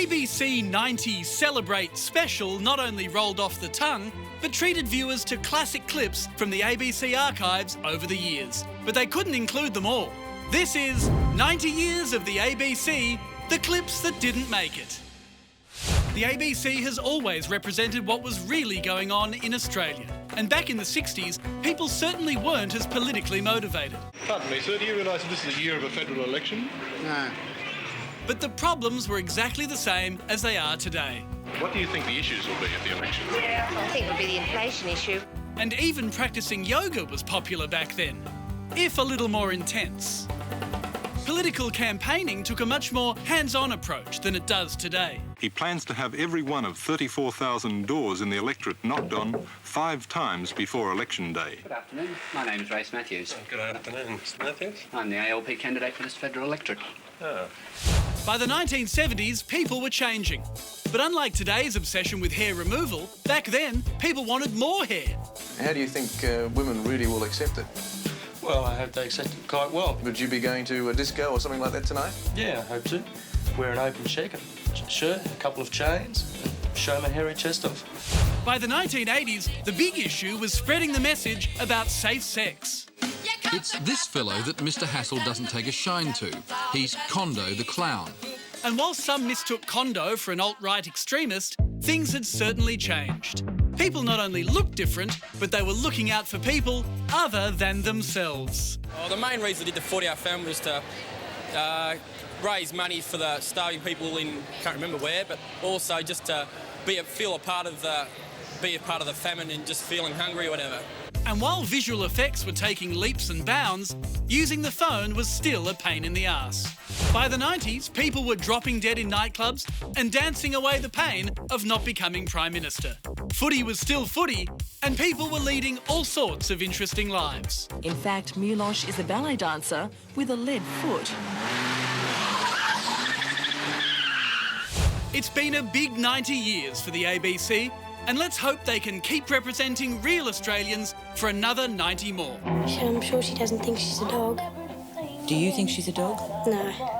ABC 90 Celebrate Special not only rolled off the tongue, but treated viewers to classic clips from the ABC archives over the years. But they couldn't include them all. This is 90 Years of the ABC, the clips that didn't make it. The ABC has always represented what was really going on in Australia. And back in the 60s, people certainly weren't as politically motivated. Pardon me, sir, do you realise that this is the year of a federal election? No. But the problems were exactly the same as they are today. What do you think the issues will be at the election? I think it will be the inflation issue. And even practicing yoga was popular back then, if a little more intense. Political campaigning took a much more hands-on approach than it does today. He plans to have every one of 34,000 doors in the electorate knocked on 5 times before election day. Good afternoon. My name is Race Matthews. Good afternoon, Mr Matthews. I'm the ALP candidate for this federal electorate. Oh. By the 1970s, people were changing. But unlike today's obsession with hair removal, back then, people wanted more hair. How do you think women really will accept it? Well, I hope they accept it quite well. Would you be going to a disco or something like that tonight? Yeah, I hope to. Wear an open shirt, a couple of chains, and show my hairy chest off. By the 1980s, the big issue was spreading the message about safe sex. It's this fellow that Mr Hassel doesn't take a shine to. He's Condo the Clown. And while some mistook Condo for an alt-right extremist, things had certainly changed. People not only looked different, but they were looking out for people other than themselves. Well, the main reason I did the 40-hour film was to raise money for the starving people in, can't remember where, but also just to feel a part of the famine and just feeling hungry or whatever. And while visual effects were taking leaps and bounds, using the phone was still a pain in the ass. By the 90s, people were dropping dead in nightclubs and dancing away the pain of not becoming Prime Minister. Footy was still footy, and people were leading all sorts of interesting lives. In fact, Milosh is a ballet dancer with a lead foot. It's been a big 90 years for the ABC, and let's hope they can keep representing real Australians for another 90 more. I'm sure she doesn't think she's a dog. Do you think she's a dog? No.